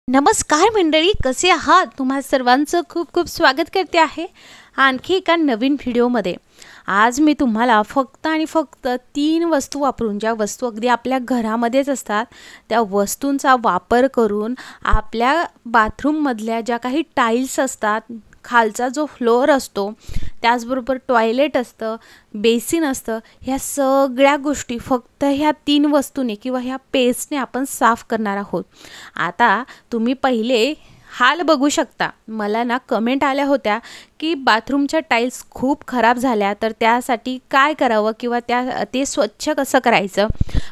नमस्कार मंडळी, कसे आहात? तुम्हा सर्वांचं खूप खूप स्वागत करते आहे आणखी एका नवीन व्हिडिओमध्ये। आज मी तुम्हाला फक्त आणि फक्त 3 वस्तू वापरून, ज्या वस्तू अगदी आपल्या घरामध्येच असतात, त्या वस्तूंचा वापर करून आपल्या बाथरूममधल्या ज्या काही टाईल्स असतात, खालचा जो फ्लोअर असतो, त्याचबरोबर टॉयलेट असतं, बेसिन असतं, ह्या सगळ्या गोष्टी फक्त ह्या 3 वस्तूने किंवा ह्या पेस्टने आपण साफ करणार आहोत। आता तुम्ही पहिले हाल बघू शकता। मला ना कमेंट आल्या होत्या की बाथरूमच्या टाईल्स खूप खराब झाल्या, तर त्यासाठी काय करावं किंवा ते स्वच्छ कसं करायचं।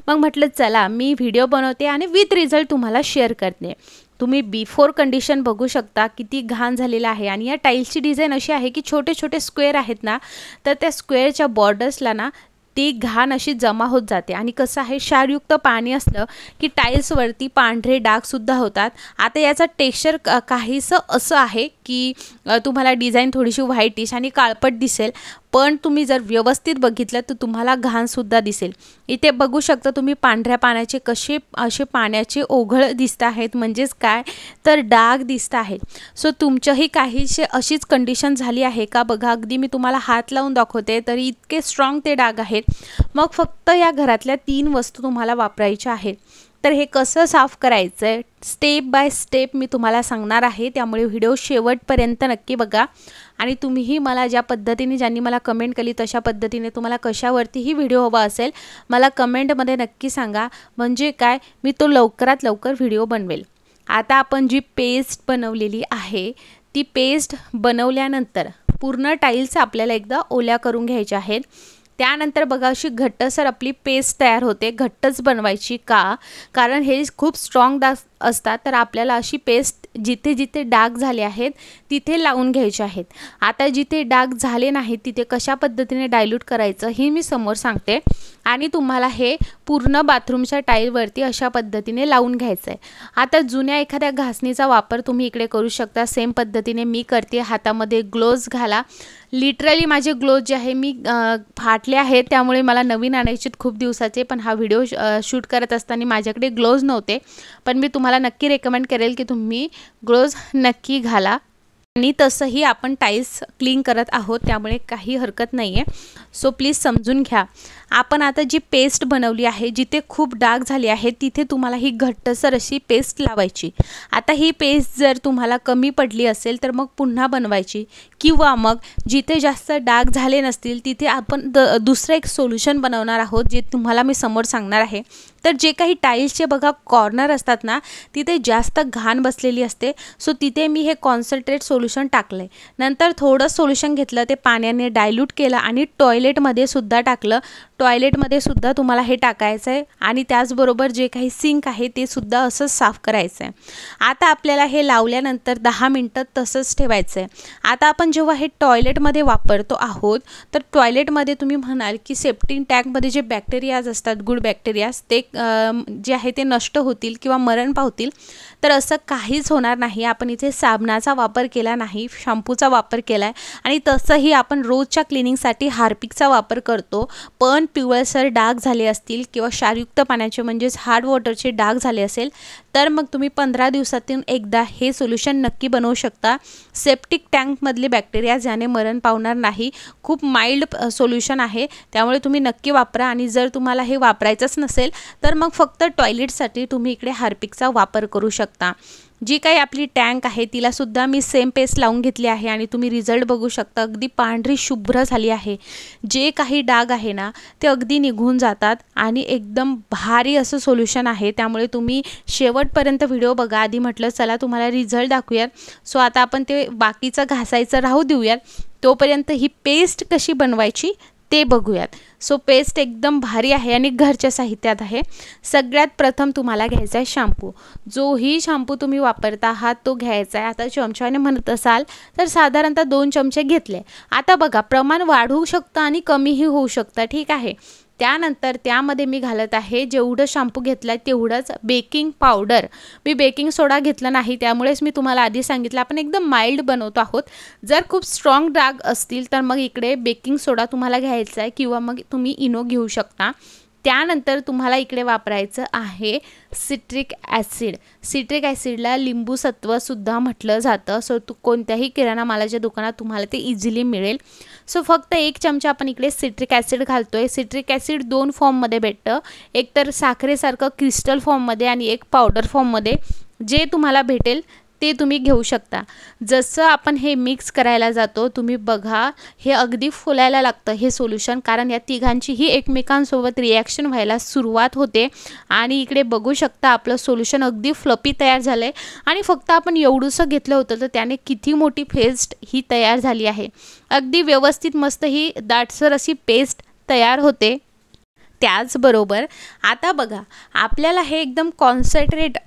मग म्हटलं चला मी व्हिडिओ बनवते आणि विथ रिझल्ट तुम्हाला शेअर करते। तुम्ही बिफोर कंडिशन बघू शकता, किती घाण झालेला आहे। आणि या टाईल्सची डिझाईन अशी आहे की छोटे छोटे स्क्वेअर आहेत ना, तर त्या स्क्वेअरच्या बॉर्डर्सला ना ती घाण अशी जमा होत जाते। आणि कसं आहे, क्षारयुक्त पाणी असलं की टाईल्सवरती पांढरे डागसुद्धा होतात। आता याचा टेक्स्चर काहीसं असं आहे की तुम्हाला डिझाईन थोडीशी व्हाईटिश आणि काळपट दिसेल, पण तुम्ही जर व्यवस्थित बघितलं तर तुम्हाला घाणसुद्धा दिसेल। इथे बघू शकता तुम्ही पांढऱ्या पाण्याचे कसे असे पाण्याचे ओघळ दिसत आहेत, म्हणजेच काय तर डाग दिसत आहेत। सो तुमच्याही काहीशी अशीच कंडिशन झाली आहे का? बघा, अगदी मी तुम्हाला हात लावून दाखवते तरी इतके स्ट्रॉंग ते डाग आहेत। मग फक्त या घरातल्या 3 वस्तू तुम्हाला वापरायच्या आहेत। तर हे कसं साफ करायचं आहे स्टेप बाय स्टेप मी तुम्हाला सांगणार आहे, त्यामुळे व्हिडिओ शेवटपर्यंत नक्की बघा। आणि तुम्हीही मला ज्या पद्धतीने, ज्यांनी मला कमेंट केली तशा पद्धतीने तुम्हाला कशावरतीही व्हिडिओ हवा असेल, मला कमेंटमध्ये नक्की सांगा, म्हणजे काय मी तो लवकरात लवकर व्हिडिओ बनवेल। आता आपण जी पेस्ट बनवलेली आहे, ती पेस्ट बनवल्यानंतर पूर्ण टाईल्स आपल्याला एकदा ओल्या करून घ्यायच्या आहेत। त्यानंतर बघा अशी घट्टसर आपली पेस्ट तयार होते। घट्टच बनवायची का? कारण हे खूप स्ट्रॉंग डाग असतात, तर आपल्याला अशी पेस्ट जिथे जिथे डाग झाले आहेत तिथे लावून घ्यायचे आहेत। आता जिथे डाग झाले नाहीत तिथे कशा पद्धतीने डायल्यूट करायचं हे मी समोर सांगते। आणि तुम्हाला हे पूर्ण बाथरूमच्या टाईलवरती अशा पद्धतीने लावून घ्यायचं आहे। आता जुन्या एखाद्या घासणीचा वापर तुम्ही इकडे करू शकता। सेम पद्धतीने मी करते। हातामध्ये ग्लोव्ज घाला। लिटरली माझे ग्लोव्ज जे आहे मी फाटले आहेत, त्यामुळे मला नवीन आणायचे खूप दिवसाचे, पण हा व्हिडिओ शूट करत असताना माझ्याकडे ग्लोव्ज नव्हते। पण मी तुम्हाला नक्की रेकमेंड करेल की तुम्ही ग्लोव्ज नक्की घाला। आणि तसंही आपण टाईल्स क्लीन करत आहोत, त्यामुळे काही हरकत नाही आहे। सो प्लीज समजून घ्या। आपण आता जी पेस्ट बनवली आहे, जिथे खूप डाग झाले आहेत तिथे तुम्हाला ही घट्टसर अशी पेस्ट लावायची। आता ही पेस्ट जर तुम्हाला कमी पडली असेल तर मग पुन्हा बनवायची, किंवा मग जिथे जास्त डाग झाले नसतील तिथे आपण दुसरं एक सोल्युशन बनवणार आहोत, जे तुम्हाला मी समोर सांगणार आहे। तर जे काही टाईल्सचे बघा कॉर्नर असतात ना, तिथे जास्त घाण बसलेली असते। सो तिथे मी हे कॉन्सन्ट्रेट सोल्युशन टाकलं आहे। नंतर थोडं सोल्युशन घेतलं, ते पाण्याने डायल्यूट केलं आणि टॉयलेटमध्ये सुद्धा टाकलं। टॉयलेटमध्ये सुद्धा तुम्हाला हे टाकायचं आहे। आणि त्याचबरोबर जे काही सिंक आहे ते सुद्धा असंच साफ करायचं आहे। आता आपल्याला हे लावल्यानंतर 10 मिनटं तसंच ठेवायचं आहे। आता आपण जेव्हा हे टॉयलेटमध्ये वापरतो आहोत, तर टॉयलेटमध्ये तुम्ही म्हणाल की सेप्टिक टँकमध्ये जे बॅक्टेरियाज असतात, गुड बॅक्टेरियाज, ते जे आहे ते नष्ट होतील किंवा मरण पावतील, तर असं काहीच होणार नाही। आपण इथे साबणाचा वापर केला नाही, शॅम्पूचा वापर केला आहे। आणि तसंही आपण रोजच्या क्लिनिंगसाठी हार्पिकचा वापर करतो, पण पिवळसर डाग झाले असतील किंवा क्षारयुक्त पाण्याचे म्हणजेच हार्ड वॉटरचे डाग झाले असेल, तर मग तुम्ही 15 दिवसातून एकदा हे सोल्युशन नक्की बनवू शकता। सेप्टिक टँकमधले बॅक्टेरिया ज्याने मरण पावणार नाही, खूप माइल्ड सोल्युशन आहे, त्यामुळे तुम्ही नक्की वापरा। आणि जर तुम्हाला हे वापरायचंच नसेल तर मग फक्त टॉयलेटसाठी तुम्ही इकडे हार्पिकचा वापर करू शकता। जी काही आपली टँक आहे तिला सुद्धा मी सेम पेस्ट लावून घेतली आहे आणि तुम्ही रिझल्ट बघू शकता, अगदी पांढरी शुभ्र झाली आहे। जे काही डाग आहे ना ते अगदी निघून जातात आणि एकदम भारी असं सोल्युशन आहे, त्यामुळे तुम्ही शेवटपर्यंत व्हिडिओ बघा। आधी म्हटलं चला तुम्हाला रिझल्ट दाखवूयात। सो आता आपण ते बाकीचं घासायचं राहू देऊयात, तोपर्यंत ही पेस्ट कशी बनवायची ते बघूयात। सो पेस्ट एकदम भारी आहे आणि घरच्या साहित्यात आहे। सगळ्यात प्रथम तुम्हाला घ्यायचा आहे शॅम्पू। जोही शॅम्पू तुम्ही वापरता आहात तो घ्यायचा आहे। आता चमच्याने म्हणत असाल तर साधारणतः 2 चमचे घेतले। आता बघा, प्रमाण वाढू शकतं आणि कमीही होऊ शकतं, ठीक आहे। त्यानंतर त्यामध्ये मी घालत आहे, जेवढं शॅम्पू घेतला तेवढंच बेकिंग पावडर। मी बेकिंग सोडा घेतला नाही, त्यामुळेच मी तुम्हाला आधी सांगितलं आपण एकदम माइल्ड बनवतो आहोत। जर खूप स्ट्रॉंग डाग असतील तर मग इकडे बेकिंग सोडा तुम्हाला घ्यायचा आहे, किंवा मग तुम्ही इनो घेऊ शकता। त्यानंतर तुम्हाला इकडे वापरायचं आहे सिट्रिक ॲसिड. सिट्रिक ॲसिडला लिंबू सत्वसुद्धा म्हटलं जातं. सो कोणत्याही किराणा मालाच्या दुकानात तुम्हाला ते इझिली मिळेल. सो फक्त 1 चमचा आपण इकडे सिट्रिक ॲसिड घालतो आहे. सिट्रिक ॲसिड 2 फॉर्ममध्ये भेटतं, एक तर साखरेसारखं क्रिस्टल फॉर्ममध्ये आणि एक पावडर फॉर्ममध्ये. जे तुम्हाला भेटेल ते तुम्ही घेऊ शकता. जसं आपण हे मिक्स करायला जातो, तुम्ही बघा हे अगदी फुलायला लागतं हे सोल्युशन, कारण या तिघांचीही एकमेकांसोबत रिॲक्शन व्हायला सुरुवात होते. आणि इकडे बघू शकता आपलं सोल्युशन अगदी फ्लपी तयार झालं आहे. आणि फक्त आपण एवढंसं घेतलं होतं तर त्याने किती मोठी पेस्ट ही तयार झाली आहे. अगदी व्यवस्थित मस्त ही दाटसर अशी पेस्ट तयार होते. त्याचबरोबर आता बघा आपल्याला हे एकदम कॉन्सन्ट्रेट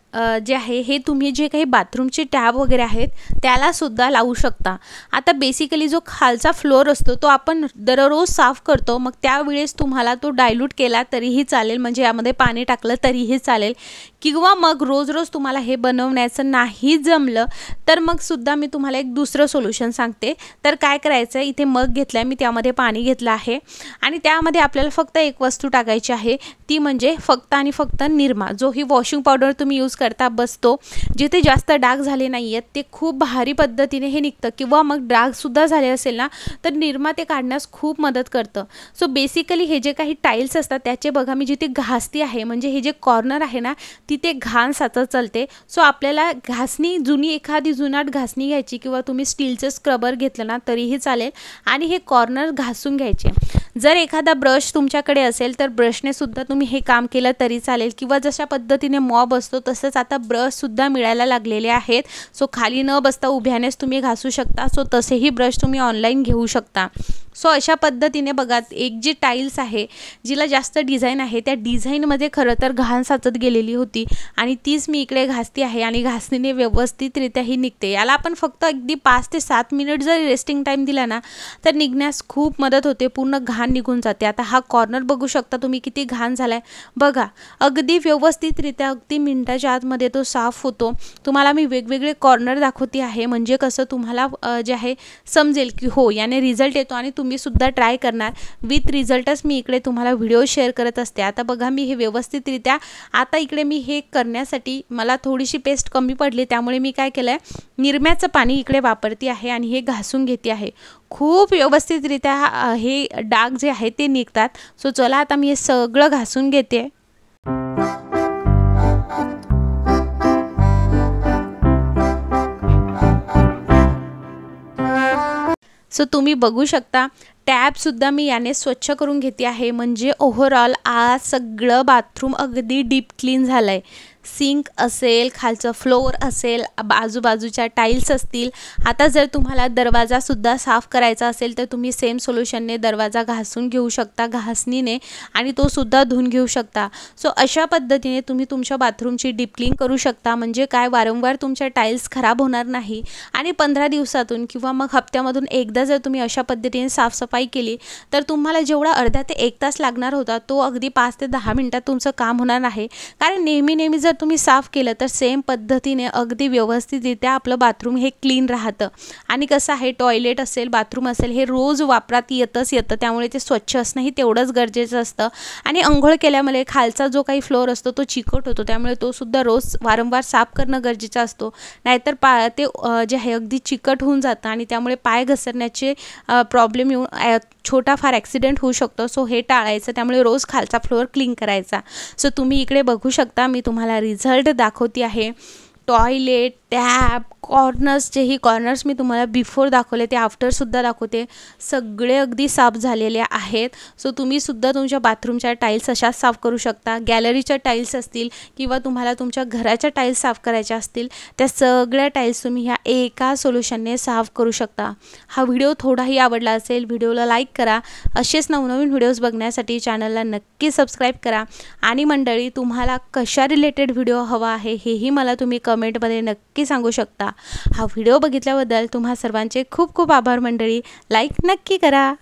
जे आहे हे तुम्ही जे काही बाथरूमचे टॅब वगैरे आहेत त्यालासुद्धा लावू शकता. आता बेसिकली जो खालचा फ्लोअर असतो तो आपण दररोज साफ करतो, मग त्यावेळेस तुम्हाला तो डायल्यूट केला तरीही चालेल, म्हणजे यामध्ये पाणी टाकलं तरीही चालेल. किंवा मग रोज रोज तुम्हाला हे बनवण्याचं नाही जमलं तर मग सुद्धा मी तुम्हाला एक दुसरं सोल्युशन सांगते. तर काय करायचं आहे, इथे मग घेतला आहे मी, त्यामध्ये पाणी घेतलं आहे आणि त्यामध्ये आपल्याला फक्त एक वस्तू टाकायची आहे, ती म्हणजे फक्त आणि फक्त निरमा. जो ही वॉशिंग पावडर तुम्ही यूज करता बसतो, जिथे जास्त डाग झाले नाही आहेत ते खूप भारी पद्धतीने हे निघतं. किंवा मग डागसुद्धा झाले असेल ना तर निरमा ते काढण्यास खूप मदत करतं. सो बेसिकली हे जे काही टाईल्स असतात त्याचे बघा मी जिथे घासती आहे, म्हणजे हे जे कॉर्नर आहे ना तिथे घाण साचत चालते. सो आपल्याला घासणी जुनी एखादी जुनाट घासणी घ्यायची किंवा तुम्ही स्टीलचं स्क्रबर घेतलं ना तरीही चालेल आणि हे कॉर्नर घासून घ्यायचे. जर एखादा ब्रश तुमच्याकडे असेल तर ब्रशने सुद्धा तुम्ही हे काम केलं तरी चालेल. किंवा जशा पद्धतीने मॉप असतो तसंच आता ब्रशसुद्धा मिळायला लागलेले आहेत. सो खाली न बसता उभ्यानेच तुम्ही घासू शकता. सो तसेही ब्रश तुम्ही ऑनलाईन घेऊ शकता. सो अशा पद्धतीने बघा एक जी टाईल्स आहे जिला जास्त डिझाईन आहे त्या डिझाईनमध्ये खरं तर घाण साचत गेलेली होती आणि तीच मी इकडे घासती आहे आणि घासणीने व्यवस्थितरित्या ही निघते. याला आपण फक्त अगदी 5 ते 7 मिनिट जर रेस्टिंग टाईम दिला ना तर निघण्यास खूप मदत होते, पूर्ण घाण निघून जाते. आता हा कॉर्नर बघू शकता तुम्ही किती घाण झाला आहे बघा. अगदी व्यवस्थितरित्या अगदी मिनिटाच्या आतमध्ये तो साफ होतो. तुम्हाला मी वेगवेगळे कॉर्नर दाखवते आहे म्हणजे कसं तुम्हाला जे आहे समजेल की हो याने रिझल्ट येतो आणि तुम्ही सुद्धा ट्राय करणार. विथ रिझल्टच मी इकडे तुम्हाला व्हिडिओ शेअर करत असते. आता बघा मी हे व्यवस्थितरित्या आता इकडे मी हे करण्यासाठी मला थोडीशी पेस्ट कमी पडली त्यामुळे मी काय केलं आहे निरम्याचं पाणी इकडे वापरते आहे आणि हे घासून घेते आहे. खूप व्यवस्थितरित्या हे डाग जे आहे ते निघतात. सो चला आता मी हे सगळं घासून घेते. सो तुम्ही बघू शकता टॅबसुद्धा मी याने स्वच्छ करून घेते आहे, म्हणजे ओव्हरऑल आज सगळं बाथरूम अगदी डीप क्लीन झालं आहे. सिंक असेल, खालचं फ्लोअर असेल, आजूबाजूच्या टाईल्स असतील. आता जर तुम्हाला दरवाजासुद्धा साफ करायचा असेल तर तुम्ही सेम सोल्युशनने दरवाजा घासून घेऊ शकता घासणीने आणि तो सुद्धा धुवून घेऊ शकता. सो अशा पद्धतीने तुम्ही तुमच्या बाथरूमची डीप क्लीन करू शकता. म्हणजे काय वारंवार तुमच्या टाईल्स खराब होणार नाही आणि 15 दिवसातून किंवा मग हप्त्यामधून एकदा जर तुम्ही अशा पद्धतीने साफसफाई केली तर तुम्हाला जेवढा अर्धा ते 1 तास लागणार होता तो अगदी 5 ते 10 मिनिटात तुमचं काम होणार आहे. कारण नेहमी जर तुम्ही साफ केलं तर सेम पद्धतीने अगदी व्यवस्थितरित्या आपलं बाथरूम हे क्लीन राहतं. आणि कसं आहे टॉयलेट असेल बाथरूम असेल हे रोज वापरात येतं त्यामुळे ते स्वच्छ असणंही तेवढंच गरजेचं असतं. आणि अंघोळ केल्यामुळे खालचा जो काही फ्लोअर असतो तो चिकट होतो त्यामुळे तो सुद्धा रोज वारंवार साफ करणं गरजेचं असतो. नाहीतर ते जे आहे अगदी चिकट होऊन जातं आणि त्यामुळे पाय घसरण्याचे प्रॉब्लेम येऊन छोटा फार ॲक्सिडेंट होऊ शकतो. सो हे टाळायचं, त्यामुळे रोज खालचा फ्लोअर क्लीन करायचा. सो तुम्ही इकडे बघू शकता मी तुम्हाला रिझल्ट दाखवते आहे. टॉयलेट, टॅब, कॉर्नर्स जेही कॉर्नर्स मी तुम्हाला बिफोर दाखवले ते आफ्टरसुद्धा दाखवते. सगळे अगदी साफ झालेले आहेत. सो तुम्हीसुद्धा तुमच्या बाथरूमच्या टाईल्स अशाच साफ करू शकता. गॅलरीच्या टाईल्स असतील किंवा तुम्हाला तुमच्या घराच्या टाईल्स साफ करायच्या असतील त्या सगळ्या टाईल्स तुम्ही ह्या एका सोल्युशनने साफ करू शकता. हा व्हिडिओ थोडाही आवडला असेल व्हिडिओला लाईक करा. असेच नवनवीन व्हिडिओज बघण्यासाठी चॅनलला नक्की सबस्क्राईब करा. आणि मंडळी तुम्हाला कशा रिलेटेड व्हिडिओ हवा आहे हेही मला तुम्ही कमेंटमध्ये नक्की सांगू शकता. हा व्हिडिओ बघितल्याबद्दल तुम्हा सर्वांचे खूप खूप आभार मंडळी. लाईक नक्की करा.